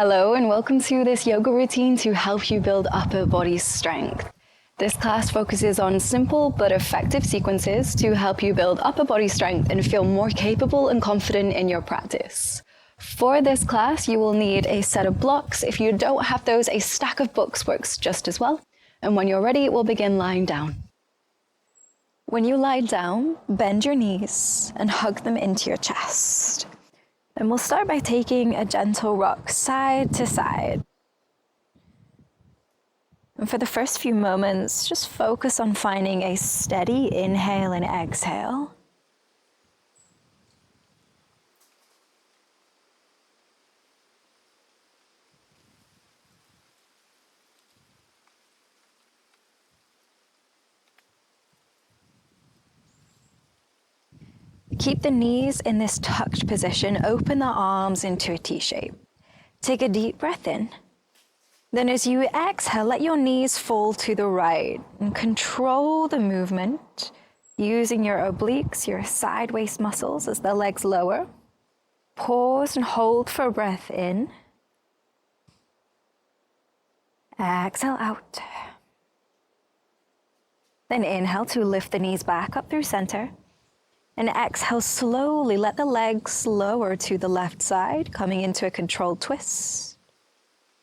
Hello and welcome to this yoga routine to help you build upper body strength. This class focuses on simple but effective sequences to help you build upper body strength and feel more capable and confident in your practice. For this class, you will need a set of blocks. If you don't have those, a stack of books works just as well. And when you're ready, we'll begin lying down. When you lie down, bend your knees and hug them into your chest. And we'll start by taking a gentle rock side to side. And for the first few moments, just focus on finding a steady inhale and exhale. Keep the knees in this tucked position. Open the arms into a T shape. Take a deep breath in. Then as you exhale, let your knees fall to the right and control the movement using your obliques, your side waist muscles as the legs lower. Pause and hold for a breath in. Exhale out. Then inhale to lift the knees back up through center. And exhale slowly, let the legs lower to the left side, coming into a controlled twist.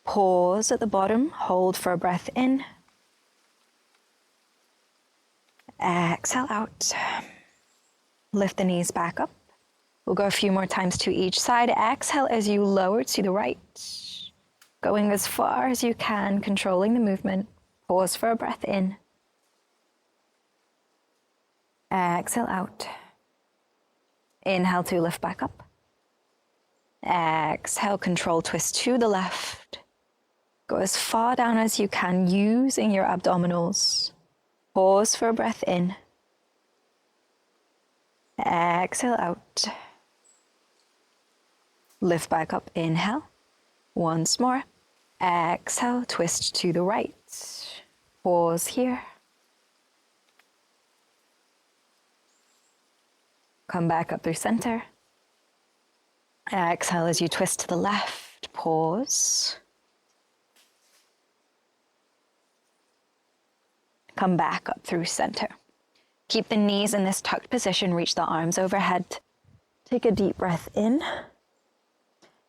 Pause at the bottom, hold for a breath in. Exhale out. Lift the knees back up. We'll go a few more times to each side. Exhale as you lower to the right. Going as far as you can, controlling the movement. Pause for a breath in. Exhale out. Inhale to lift back up. Exhale, control twist to the left. Go as far down as you can using your abdominals. Pause for a breath in. Exhale out. Lift back up, inhale. Once more. Exhale, twist to the right. Pause here. Come back up through center. Exhale as you twist to the left. Pause. Come back up through center. Keep the knees in this tucked position. Reach the arms overhead. Take a deep breath in.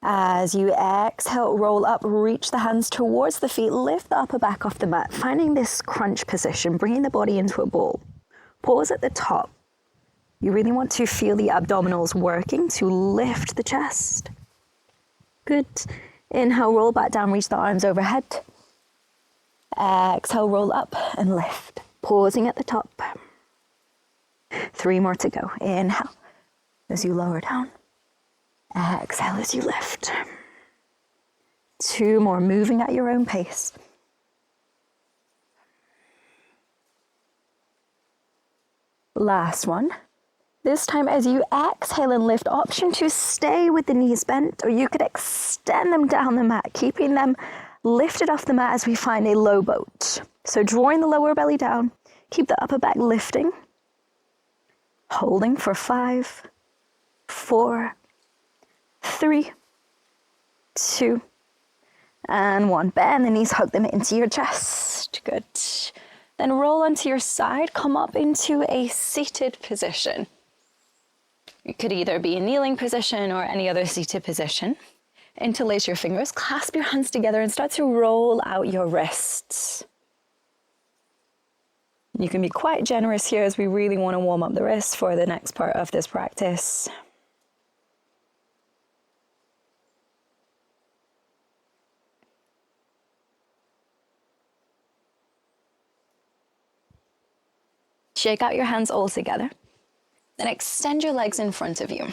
As you exhale, roll up, reach the hands towards the feet. Lift the upper back off the mat. Finding this crunch position, bringing the body into a ball. Pause at the top. You really want to feel the abdominals working to lift the chest. Good. Inhale, roll back down, reach the arms overhead. Exhale, roll up and lift. Pausing at the top. 3 more to go. Inhale as you lower down. Exhale as you lift. 2 more, moving at your own pace. Last one. This time as you exhale and lift, option to stay with the knees bent, or you could extend them down the mat, keeping them lifted off the mat as we find a low boat. So drawing the lower belly down, keep the upper back lifting, holding for 5, 4, 3, 2, and 1. Bend the knees, hug them into your chest. Good. Then roll onto your side, come up into a seated position. It could either be a kneeling position or any other seated position. Interlace your fingers, clasp your hands together and start to roll out your wrists. You can be quite generous here as we really want to warm up the wrists for the next part of this practice. Shake out your hands all together. Then extend your legs in front of you.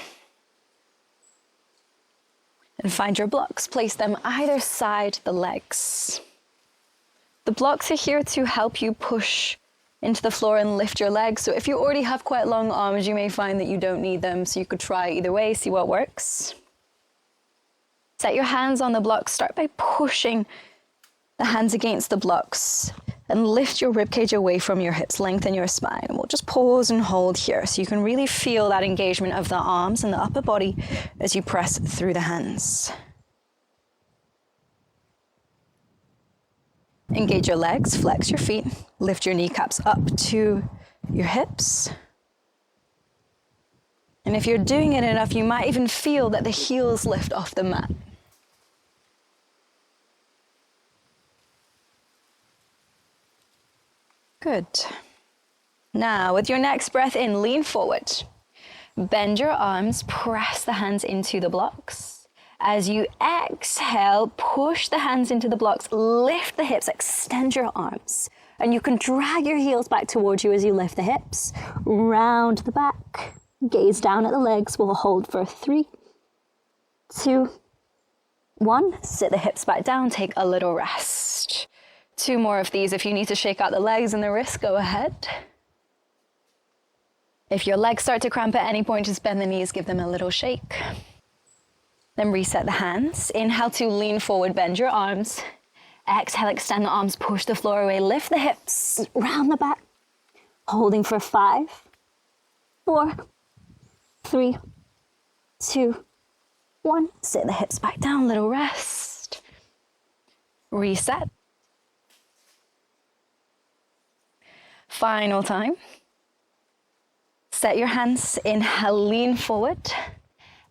And find your blocks. Place them either side the legs. The blocks are here to help you push into the floor and lift your legs. So if you already have quite long arms, you may find that you don't need them. So you could try either way, see what works. Set your hands on the blocks. Start by pushing the hands against the blocks. And lift your ribcage away from your hips, lengthen your spine. And we'll just pause and hold here so you can really feel that engagement of the arms and the upper body as you press through the hands. Engage your legs, flex your feet, lift your kneecaps up to your hips. And if you're doing it enough, you might even feel that the heels lift off the mat. Good. Now, with your next breath in, lean forward. Bend your arms, press the hands into the blocks. As you exhale, push the hands into the blocks, lift the hips, extend your arms. And you can drag your heels back towards you as you lift the hips. Round the back, gaze down at the legs. We'll hold for 3, 2, 1. Sit the hips back down, take a little rest. 2 more of these. If you need to shake out the legs and the wrists, go ahead. If your legs start to cramp at any point, just bend the knees, give them a little shake. Then reset the hands. Inhale to lean forward, bend your arms. Exhale, extend the arms, push the floor away, lift the hips, round the back. Holding for 5, 4, 3, 2, 1. Sit the hips back down, little rest. Reset. Final time. Set your hands, inhale, lean forward.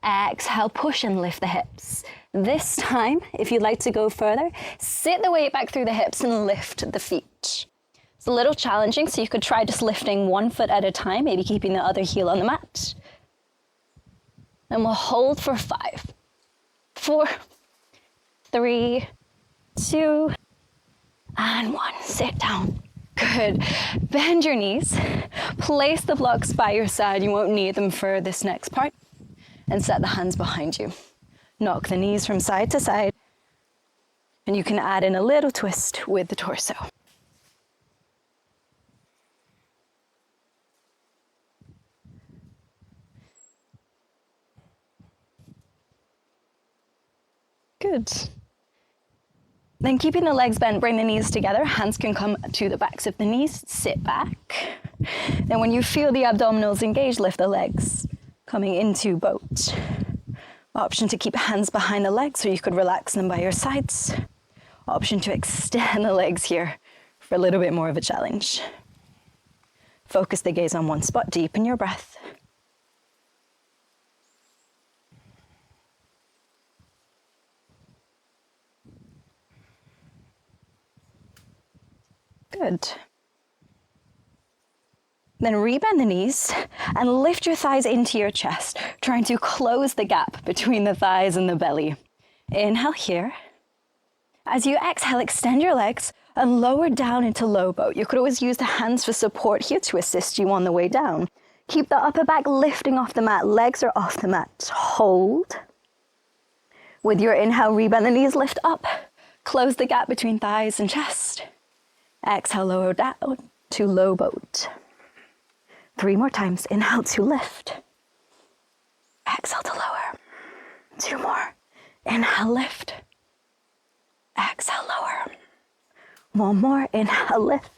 Exhale, push and lift the hips. This time, if you'd like to go further, sit the weight back through the hips and lift the feet. It's a little challenging, so you could try just lifting 1 foot at a time, maybe keeping the other heel on the mat. And we'll hold for 5, 4, 3, 2, and 1. Sit down. Good. Bend your knees. Place the blocks by your side. You won't need them for this next part. And set the hands behind you. Knock the knees from side to side. And you can add in a little twist with the torso. Good. Then keeping the legs bent, bring the knees together. Hands can come to the backs of the knees. Sit back. Then when you feel the abdominals engaged, lift the legs. Coming into boat. Option to keep hands behind the legs, or you could relax them by your sides. Option to extend the legs here for a little bit more of a challenge. Focus the gaze on one spot. Deepen your breath. Good. Then rebend the knees and lift your thighs into your chest, trying to close the gap between the thighs and the belly. Inhale here. As you exhale, extend your legs and lower down into low boat. You could always use the hands for support here to assist you on the way down. Keep the upper back lifting off the mat. Legs are off the mat. Hold. With your inhale, rebend the knees, lift up. Close the gap between thighs and chest. Exhale, lower down to low boat. 3 more times. Inhale to lift. Exhale to lower. 2 more. Inhale, lift. Exhale, lower. 1 more. Inhale, lift.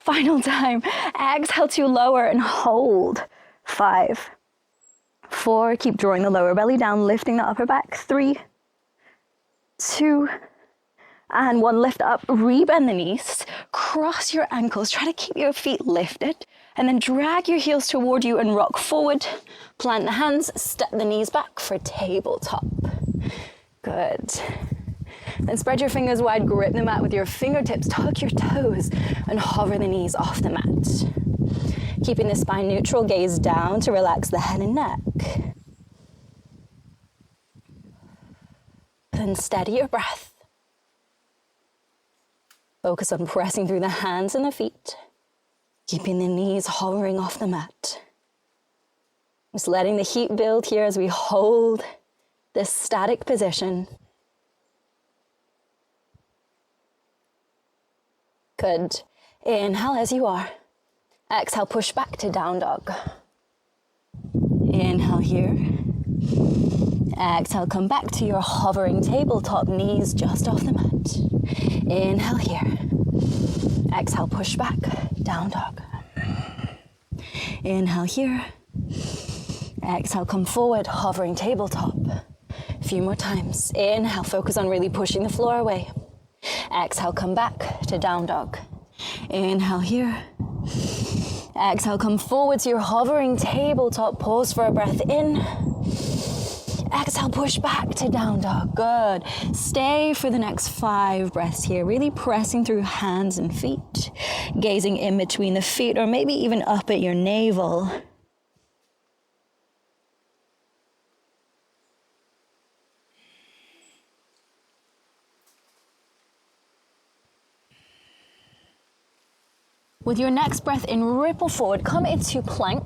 Final time. Exhale to lower and hold. 5, 4. Keep drawing the lower belly down, lifting the upper back. 3, 2, and 1. Lift up, rebend the knees, cross your ankles, try to keep your feet lifted, and then drag your heels toward you and rock forward. Plant the hands, step the knees back for tabletop. Good. Then spread your fingers wide, grip the mat with your fingertips, tuck your toes, and hover the knees off the mat. Keeping the spine neutral, gaze down to relax the head and neck. Then steady your breath. Focus on pressing through the hands and the feet, keeping the knees hovering off the mat. Just letting the heat build here as we hold this static position. Good. Inhale as you are. Exhale, push back to down dog. Inhale here. Exhale, come back to your hovering tabletop, knees just off the mat. Inhale here. Exhale, push back, down dog. Inhale here. Exhale, come forward, hovering tabletop. A few more times. Inhale, focus on really pushing the floor away. Exhale, come back to down dog. Inhale here. Exhale, come forward to your hovering tabletop. Pause for a breath in. Exhale, push back to down dog. Good. Stay for the next 5 breaths here. Really pressing through hands and feet. Gazing in between the feet or maybe even up at your navel. With your next breath in, ripple forward, come into plank.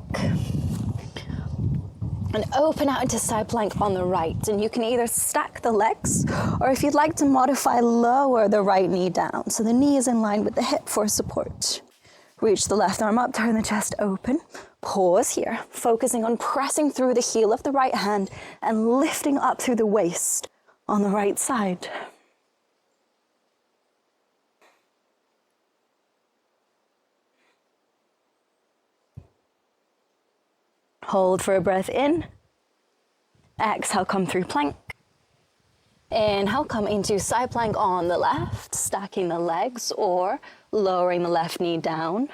And open out into side plank on the right. And you can either stack the legs, or if you'd like to modify, lower the right knee down. So the knee is in line with the hip for support. Reach the left arm up, turn the chest open. Pause here, focusing on pressing through the heel of the right hand and lifting up through the waist on the right side. Hold for a breath in. Exhale, come through plank. Inhale, come into side plank on the left, stacking the legs or lowering the left knee down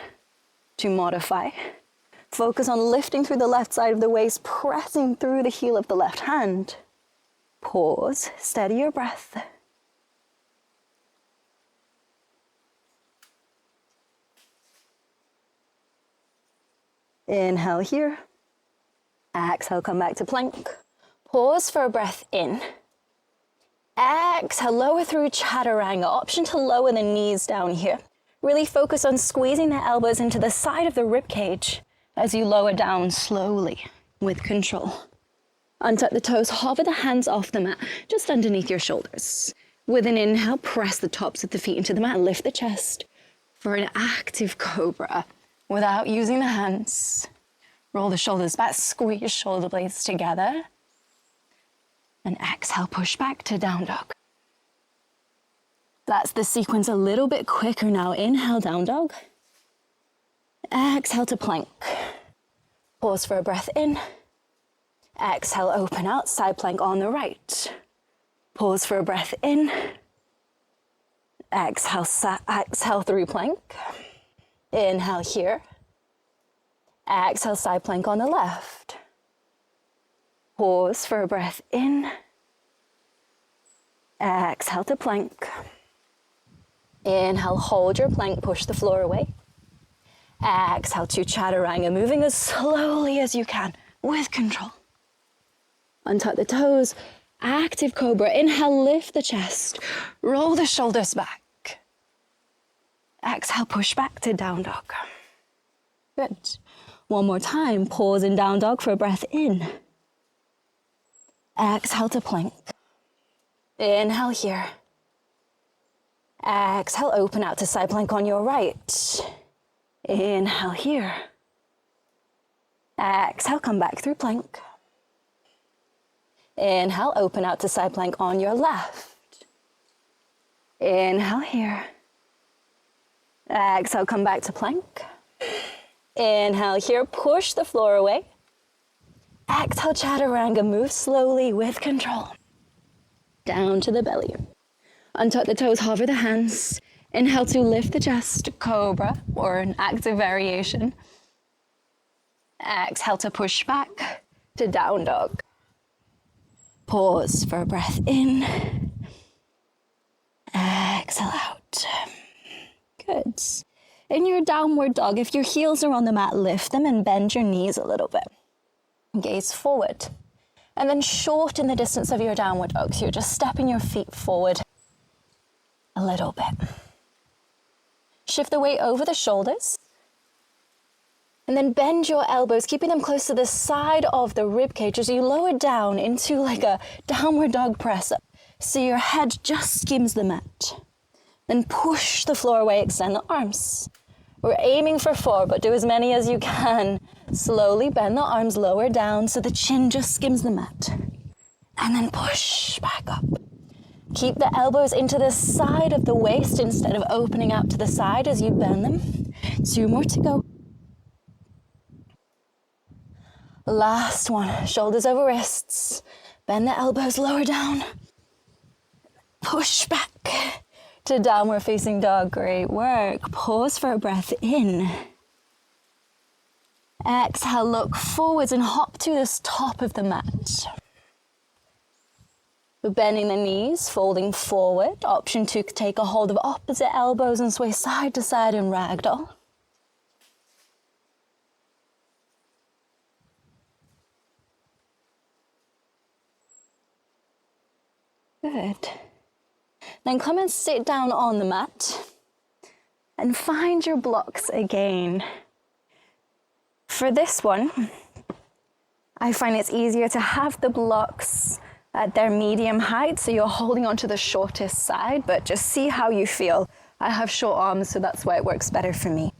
to modify. Focus on lifting through the left side of the waist, pressing through the heel of the left hand. Pause, steady your breath. Inhale here. Exhale, come back to plank. Pause for a breath in. Exhale, lower through chaturanga. Option to lower the knees down here. Really focus on squeezing the elbows into the side of the rib cage as you lower down slowly with control. Untuck the toes, hover the hands off the mat, just underneath your shoulders. With an inhale, press the tops of the feet into the mat, lift the chest for an active cobra without using the hands. Roll the shoulders back, squeeze shoulder blades together. And exhale, push back to down dog. That's the sequence a little bit quicker now. Inhale, down dog. Exhale to plank. Pause for a breath in. Exhale, open out, side plank on the right. Pause for a breath in. Exhale through plank. Inhale here. Exhale, side plank on the left. Pause for a breath in. Exhale to plank. Inhale, hold your plank, push the floor away. Exhale to chaturanga, moving as slowly as you can with control. Untuck the toes, active cobra. Inhale, lift the chest, roll the shoulders back. Exhale, push back to down dog. Good. One more time, pause in down dog for a breath in. Exhale to plank. Inhale here. Exhale, open out to side plank on your right. Inhale here. Exhale, come back through plank. Inhale, open out to side plank on your left. Inhale here. Exhale, come back to plank. Inhale here, push the floor away. Exhale, chaturanga, move slowly with control. Down to the belly. Untuck the toes, hover the hands. Inhale to lift the chest, cobra, or an active variation. Exhale to push back to down dog. Pause for a breath in. Exhale out. Good. In your downward dog, if your heels are on the mat, lift them and bend your knees a little bit. Gaze forward. And then shorten the distance of your downward dog. So you're just stepping your feet forward a little bit. Shift the weight over the shoulders. And then bend your elbows, keeping them close to the side of the rib cage as you lower down into like a downward dog press up. So your head just skims the mat. Then push the floor away, extend the arms. We're aiming for 4, but do as many as you can. Slowly bend the arms lower down so the chin just skims the mat. And then push back up. Keep the elbows into the side of the waist instead of opening out to the side as you bend them. 2 more to go. Last one, shoulders over wrists. Bend the elbows lower down. Push back. to downward facing dog. Great work. Pause for a breath in. Exhale, look forwards and hop to the top of the mat. We're bending the knees, folding forward. Option 2, take a hold of opposite elbows and sway side to side in ragdoll. Good. Then come and sit down on the mat and find your blocks again. For this one, I find it's easier to have the blocks at their medium height, so you're holding onto the shortest side, but just see how you feel. I have short arms, so that's why it works better for me.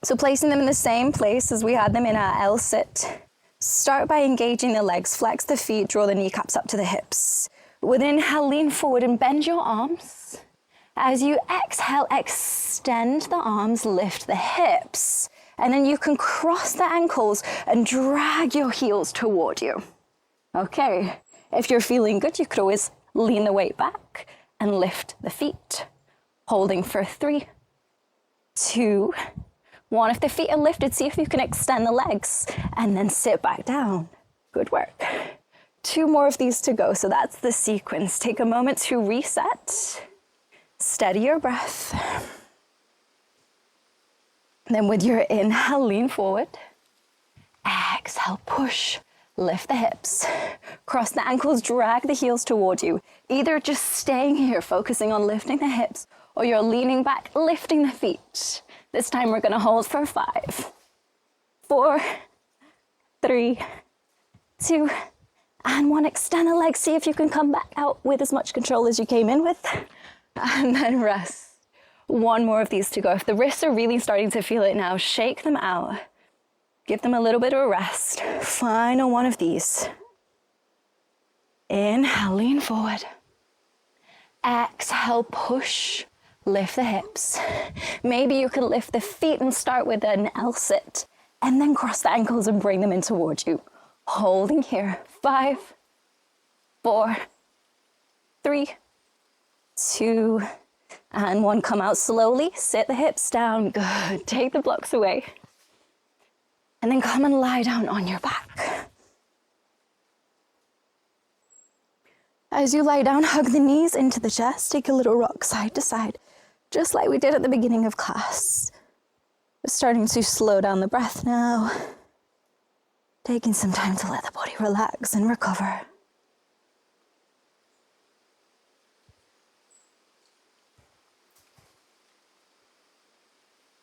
So placing them in the same place as we had them in our L sit. Start by engaging the legs, flex the feet, draw the kneecaps up to the hips. With an inhale, lean forward and bend your arms. As you exhale, extend the arms, lift the hips. And then you can cross the ankles and drag your heels toward you. Okay, if you're feeling good, you could always lean the weight back and lift the feet. Holding for 3, 2, 1. If the feet are lifted, see if you can extend the legs and then sit back down. Good work. 2 more of these to go, so that's the sequence. Take a moment to reset. Steady your breath. Then with your inhale, lean forward. Exhale, push. Lift the hips, cross the ankles, drag the heels toward you. Either just staying here, focusing on lifting the hips, or you're leaning back, lifting the feet. This time we're gonna hold for 5, 4, 3, 2, and 1. Extend the legs, see if you can come back out with as much control as you came in with, and then rest. 1 more of these to go. If the wrists are really starting to feel it now, shake them out. Give them a little bit of a rest. Final 1 of these. Inhale, lean forward. Exhale, push, lift the hips. Maybe you can lift the feet and start with an L sit, and then cross the ankles and bring them in towards you. Holding here. 5, 4, 3, 2, and 1. Come out slowly. Sit the hips down. Good. Take the blocks away. And then come and lie down on your back. As you lie down, hug the knees into the chest. Take a little rock side to side, just like we did at the beginning of class. We're starting to slow down the breath now. Taking some time to let the body relax and recover.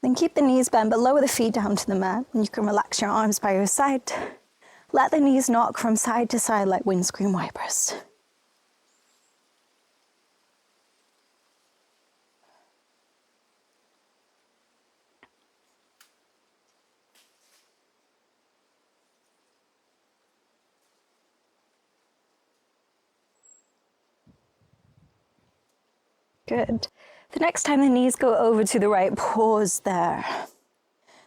Then keep the knees bent, but lower the feet down to the mat. And you can relax your arms by your side. Let the knees knock from side to side like windscreen wipers. Good. The next time the knees go over to the right, pause there.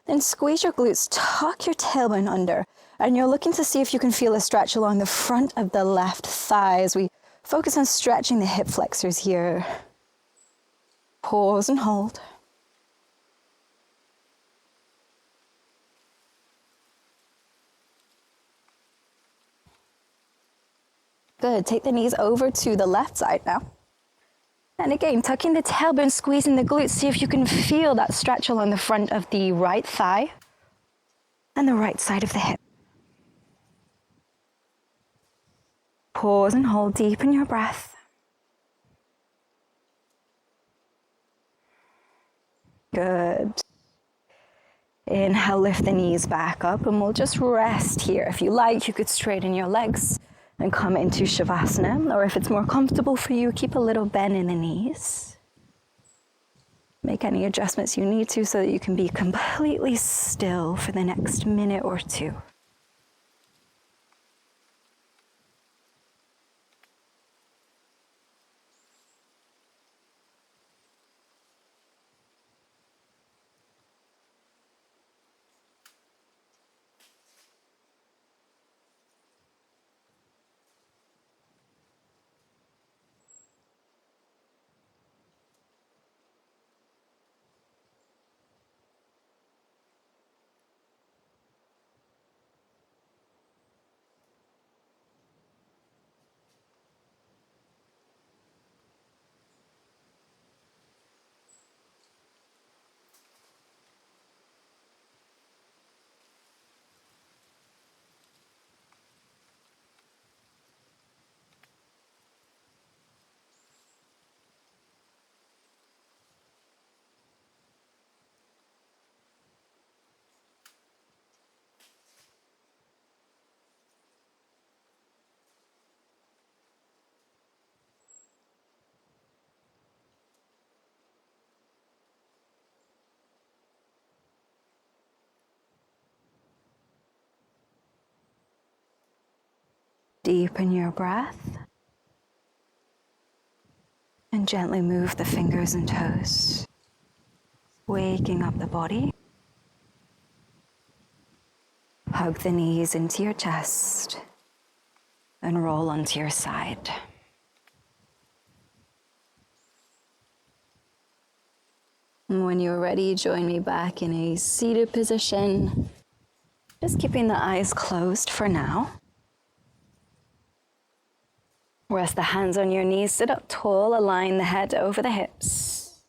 Then squeeze your glutes, tuck your tailbone under, and you're looking to see if you can feel a stretch along the front of the left thigh as we focus on stretching the hip flexors here. Pause and hold. Good. Take the knees over to the left side now. And again, tucking the tailbone, squeezing the glutes. See if you can feel that stretch along the front of the right thigh and the right side of the hip. Pause and hold, deepen your breath. Good. Inhale, lift the knees back up, and we'll just rest here. If you like, you could straighten your legs and come into Shavasana, or if it's more comfortable for you, keep a little bend in the knees. Make any adjustments you need to so that you can be completely still for the next minute or 2. Deepen your breath and gently move the fingers and toes, waking up the body. Hug the knees into your chest and roll onto your side. And when you're ready, join me back in a seated position, just keeping the eyes closed for now. Rest the hands on your knees, sit up tall, align the head over the hips.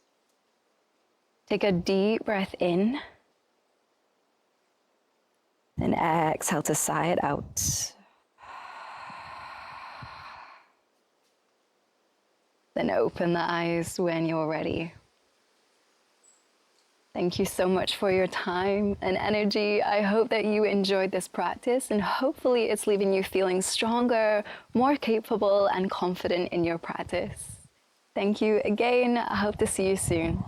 Take a deep breath in. Then exhale to sigh it out. Then open the eyes when you're ready. Thank you so much for your time and energy. I hope that you enjoyed this practice, and hopefully it's leaving you feeling stronger, more capable, and confident in your practice. Thank you again. I hope to see you soon.